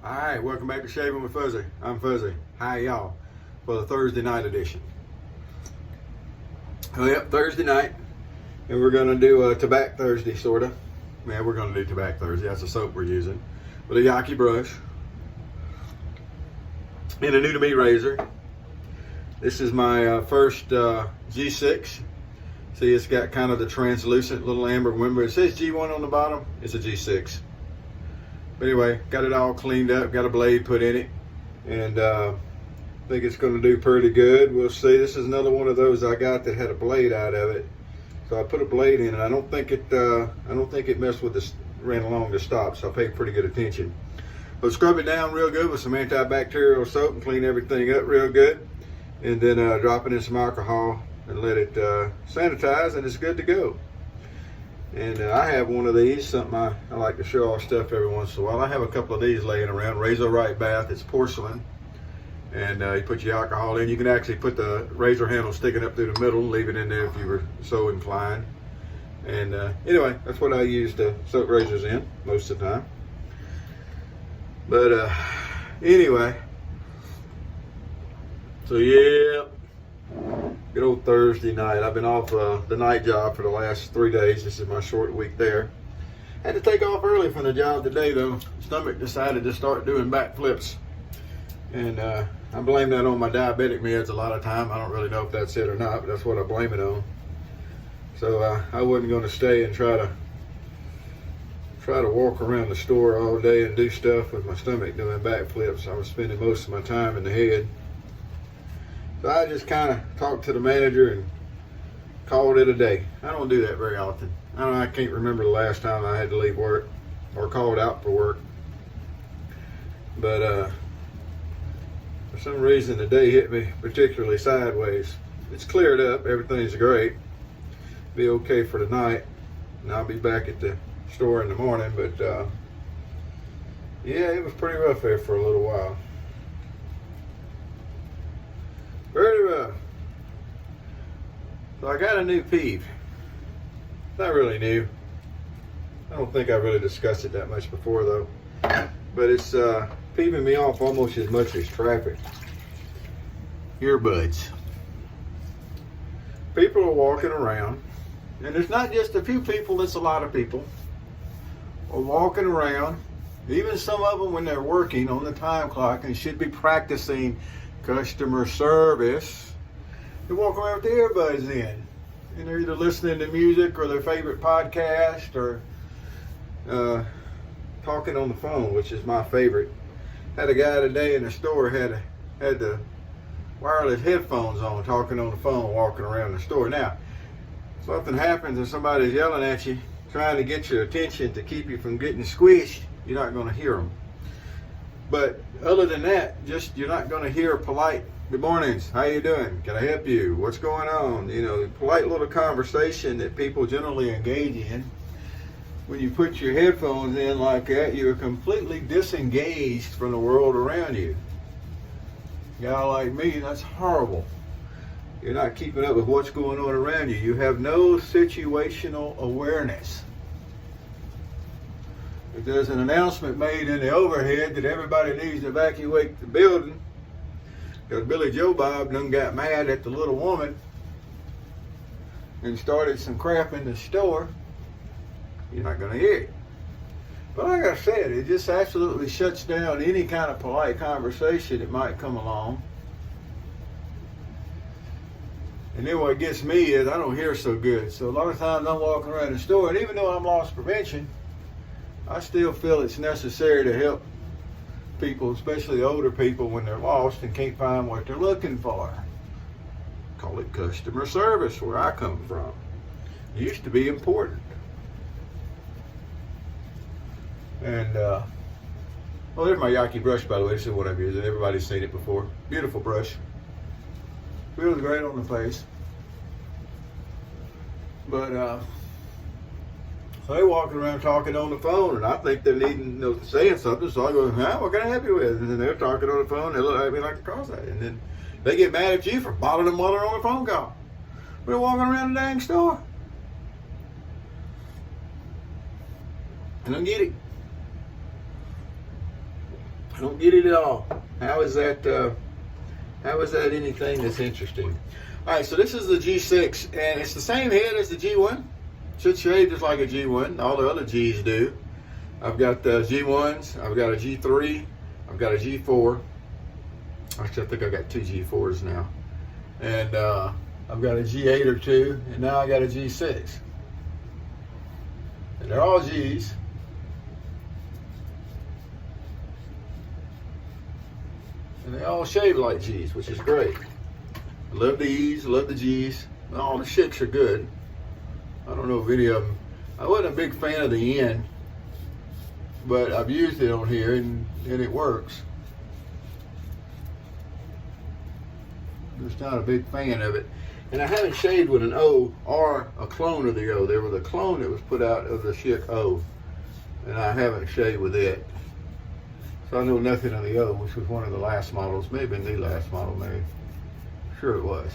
Alright, welcome back to Shaving with Fuzzy. I'm Fuzzy. Hi y'all for the Thursday night edition. Oh yep, Thursday night. And we're gonna do a Tabac Thursday sorta. Yeah, we're gonna do Tabac Thursday. That's the soap we're using. With a Yaki brush. And a new to me razor. This is my first G6. See, it's got kind of the translucent little amber. Remember, it says G1 on the bottom. It's a G6. But anyway, got it all cleaned up, got a blade put in it, and I think it's going to do pretty good. We'll see. This is another one of those I got that had a blade out of it, so I put a blade in, and I don't think it messed with this, ran along the stop, so I paid pretty good attention. But scrub it down real good with some antibacterial soap and clean everything up real good, and then drop it in some alcohol and let it sanitize, and it's good to go. And I have one of these, something I like to show off stuff every once in a while. I have a couple of these laying around. Razor Right Bath, it's porcelain. And you put your alcohol in. You can actually put the razor handle sticking up through the middle, leave it in there if you were so inclined. And anyway, that's what I use to soak razors in most of the time. But anyway, so yeah. Good old Thursday night. I've been off the night job for the last 3 days. This is my short week there. Had to take off early from the job today though. Stomach decided to start doing backflips. And I blame that on my diabetic meds a lot of time. I don't really know if that's it or not, but that's what I blame it on. So I wasn't going to stay and try to walk around the store all day and do stuff with my stomach doing backflips. I was spending most of my time in the head. So I just kind of talked to the manager and called it a day. I don't do that very often. I can't remember the last time I had to leave work or called out for work. But for some reason the day hit me particularly sideways. It's cleared up. Everything's great. Be okay for tonight. And I'll be back at the store in the morning. But yeah, it was pretty rough there for a little while. Very rough. So I got a new peeve. Not really new. I don't think I really discussed it that much before though. But it's peeving me off almost as much as traffic. Earbuds. People are walking around, and it's not just a few people, it's a lot of people, are walking around, even some of them when they're working on the time clock and should be practicing customer service. They walk around with the earbuds in, and they're either listening to music or their favorite podcast or talking on the phone, which is my favorite. Had a guy today in the store had the wireless headphones on, talking on the phone, walking around the store. Now, something happens and somebody's yelling at you, trying to get your attention to keep you from getting squished, you're not going to hear them. But other than that, just you're not going to hear a polite, good mornings, how you doing? Can I help you? What's going on? You know, polite little conversation that people generally engage in. When you put your headphones in like that, you're completely disengaged from the world around you. A guy like me, that's horrible. You're not keeping up with what's going on around you. You have no situational awareness. If there's an announcement made in the overhead that everybody needs to evacuate the building because Billy Joe Bob done got mad at the little woman and started some crap in the store, you're not going to hear it. But like I said, it just absolutely shuts down any kind of polite conversation that might come along. And then what gets me is I don't hear so good. So a lot of times I'm walking around the store, and even though I'm loss prevention, I still feel it's necessary to help people, especially older people, when they're lost and can't find what they're looking for. Call it customer service where I come from. It used to be important. And, well, there's my Yaki brush, by the way. This is what I'm using. Everybody's seen it before. Beautiful brush. Feels great on the face. But, they're walking around talking on the phone, and I think they're saying something, so I go, what can I help you with? And then they're talking on the phone, they look at me like a cross-eyed. And then they get mad at you for bothering them while they're on the phone call. We're walking around the dang store. I don't get it. I don't get it at all. How is that anything that's interesting? All right, so this is the G6, and it's the same head as the G1. Should shave just like a G1. All the other Gs do. I've got the G1s. I've got a G3. I've got a G4. Actually, I think I got two G4s now. And I've got a G8 or two, and now I got a G6. And they're all Gs. And they all shave like Gs, which is great. I love the E's, I love the G's. All the Schicks are good. I don't know if any of them. I wasn't a big fan of the N, but I've used it on here and it works. Just not a big fan of it. And I haven't shaved with an O or a clone of the O. There was a clone that was put out of the Schick O, and I haven't shaved with it. So I know nothing of the O, which was one of the last models, maybe the last model, maybe. Sure it was.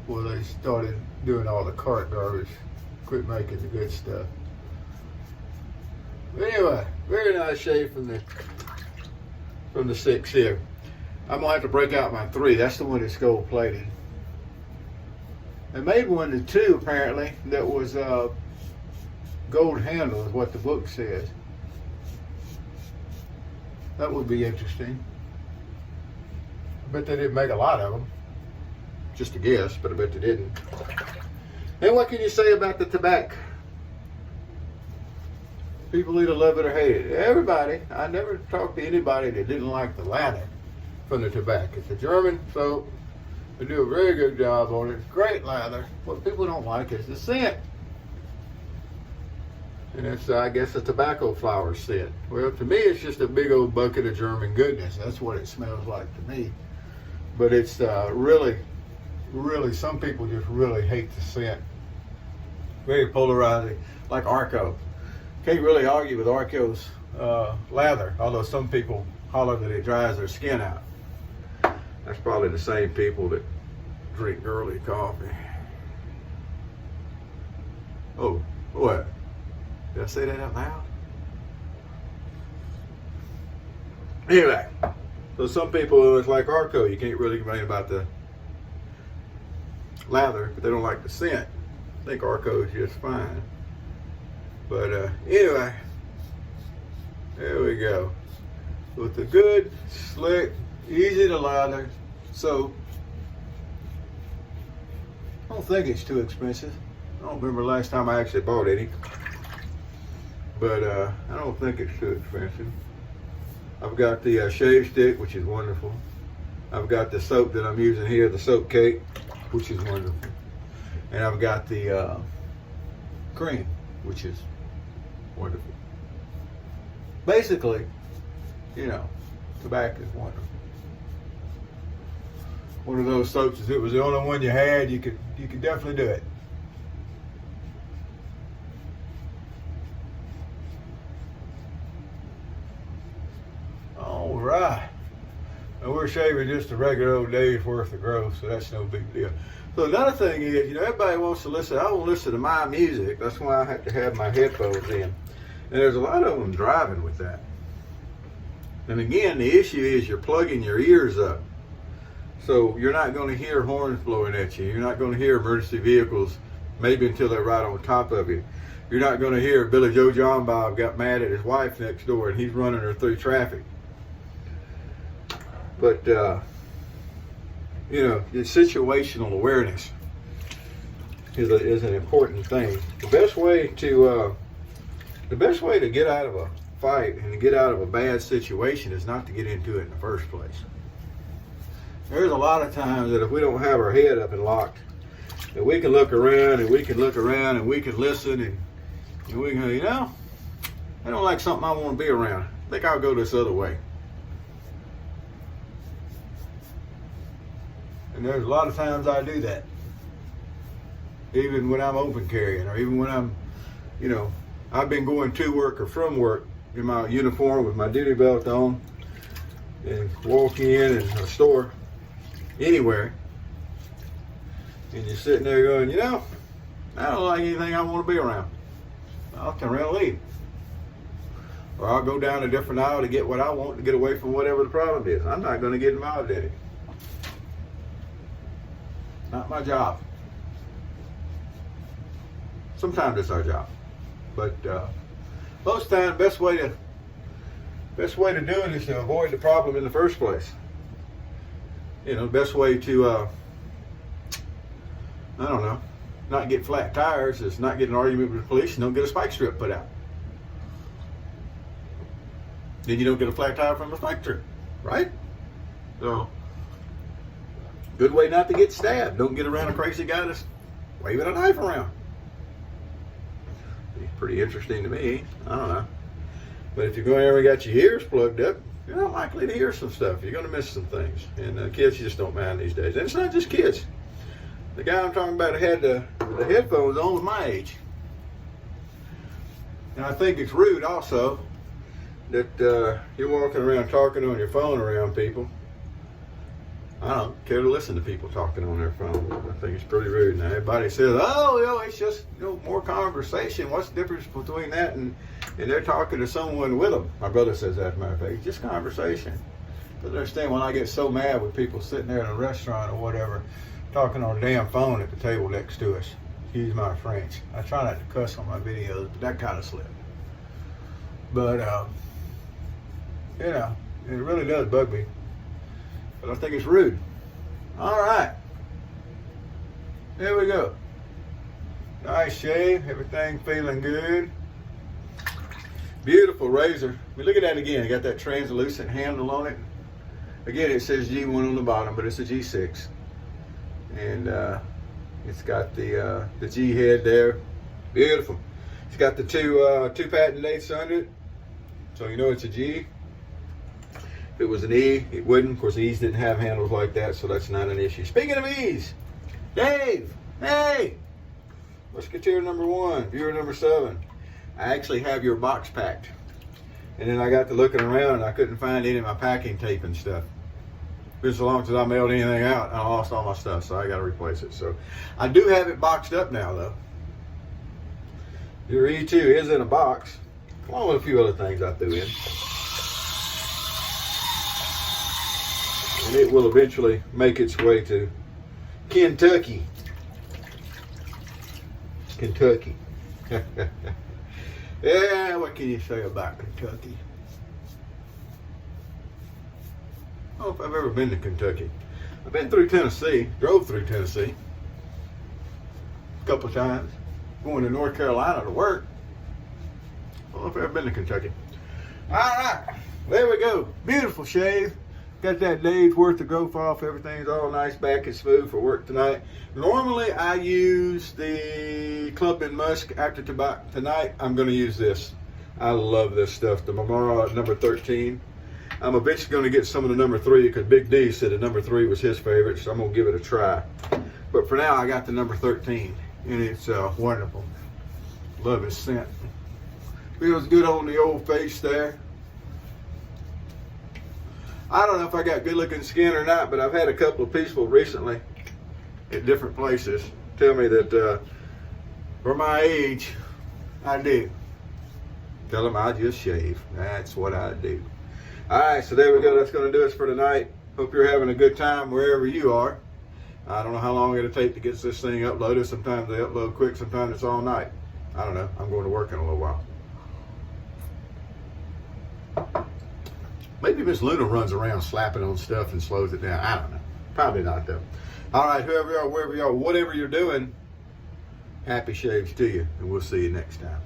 Well, they started doing all the cart garbage, quit making the good stuff. But anyway, very nice shave from the 6 here. I'm gonna have to break out my 3. That's the one that's gold plated. They made one to 2 apparently that was gold handle, is what the book says. That would be interesting. I bet they didn't make a lot of them. Just a guess, but I bet they didn't. And what can you say about the Tabac? People either love it or hate it. Everybody, I never talked to anybody that didn't like the lather from the Tabac. It's a German soap. They do a very good job on it. It's great lather. What people don't like is the scent. And it's, I guess, a tobacco flower scent. Well, to me, it's just a big old bucket of German goodness. That's what it smells like to me. But it's really, some people just really hate the scent. Very polarizing, like Arco. Can't really argue with Arco's lather, although some people holler that it dries their skin out. That's probably the same people that drink girly coffee. Oh, what? Did I say that out loud? Anyway, so some people, it's like Arco, you can't really complain about the lather, but they don't like the scent. I think Arco is just fine. But anyway, there we go. With the good, slick, easy to lather soap. I don't think it's too expensive. I don't remember the last time I actually bought any. But I don't think it's too expensive. I've got the shave stick, which is wonderful. I've got the soap that I'm using here, the soap cake, which is wonderful. And I've got the cream, which is wonderful. Basically, you know, tobacco is wonderful. One of those soaps, if it was the only one you had, you could definitely do it. All right. And we're shaving just a regular old day's worth of growth, so that's no big deal. So another thing is, you know, everybody wants to listen. I want to listen to my music. That's why I have to have my headphones in. And there's a lot of them driving with that. And again, the issue is you're plugging your ears up. So you're not going to hear horns blowing at you. You're not going to hear emergency vehicles, maybe until they're right on top of you. You're not going to hear Billy Joe John Bob got mad at his wife next door and he's running her through traffic. But, you know, your situational awareness is an important thing. The best way to get out of a fight and to get out of a bad situation is not to get into it in the first place. There's a lot of times that if we don't have our head up and locked, that we can look around and we can look around and we can listen and we can go, you know, I don't like something I want to be around. I think I'll go this other way. And there's a lot of times I do that. Even when I'm open carrying or even when I'm, you know, I've been going to work or from work in my uniform with my duty belt on and walk in a store, anywhere, and you're sitting there going, you know, I don't like anything I want to be around. I'll turn around and leave. or I'll go down a different aisle to get what I want to get away from whatever the problem is. I'm not going to get involved in it. Not my job. Sometimes it's our job, but most times, best way to do it is to avoid the problem in the first place. You know, the best way to I don't know, not get flat tires is not get an argument with the police and don't get a spike strip put out. Then you don't get a flat tire from a spike strip, right? So, good way not to get stabbed. Don't get around a crazy guy that's waving a knife around. Pretty interesting to me. I don't know. But if you're going ever got your ears plugged up, you're not likely to hear some stuff. You're going to miss some things. And kids just don't mind these days. And it's not just kids. The guy I'm talking about had the headphones on was my age. And I think it's rude also that you're walking around talking on your phone around people. I don't care to listen to people talking on their phone. I think it's pretty rude. Now everybody says, "Oh, you know, it's just more conversation." What's the difference between that and they're talking to someone with them? My brother says that, as a matter of fact. It's just conversation. Doesn't understand when I get so mad with people sitting there in a restaurant or whatever, talking on a damn phone at the table next to us. Excuse my French. I try not to cuss on my videos, but that kind of slipped. But you know, it really does bug me. But I think it's rude. All right. There we go. Nice shave. Everything feeling good. Beautiful razor. I mean, look at that again. I got that translucent handle on it. Again, it says G1 on the bottom, but it's a G6. And it's got the G head there. Beautiful. It's got the two patent dates under it. So you know it's a G. If it was an E, it wouldn't. Of course, E's didn't have handles like that, so that's not an issue. Speaking of E's, Dave, hey, Musketeer number 1, viewer number 7. I actually have your box packed. And then I got to looking around and I couldn't find any of my packing tape and stuff. It's been so long since I mailed anything out, I lost all my stuff, so I got to replace it. So I do have it boxed up now, though. Your E2 is in a box, along with a few other things I threw in. And it will eventually make its way to Kentucky. Kentucky. Yeah, what can you say about Kentucky? I don't know if I've ever been to Kentucky. I've been through Tennessee, drove through Tennessee a couple times, going to North Carolina to work. I don't know if I've ever been to Kentucky. All right, there we go. Beautiful shave. Got that day's worth of growth off. Everything's all nice, back and smooth for work tonight. Normally, I use the Club and Musk after Tabac. Tonight, I'm going to use this. I love this stuff. The Marmara number 13. I'm eventually going to get some of the number 3 because Big D said the number 3 was his favorite, so I'm going to give it a try. But for now, I got the number 13, and it's wonderful. Love its scent. Feels good on the old face there. I don't know if I got good looking skin or not, but I've had a couple of people recently at different places tell me that for my age, I do. Tell them I just shave. That's what I do. All right, so there we go. That's going to do us for tonight. Hope you're having a good time wherever you are. I don't know how long it'll take to get this thing uploaded. Sometimes they upload quick, sometimes it's all night. I don't know. I'm going to work in a little while. Maybe Miss Luna runs around slapping on stuff and slows it down. I don't know. Probably not, though. All right, whoever you are, wherever you are, whatever you're doing, happy shaves to you, and we'll see you next time.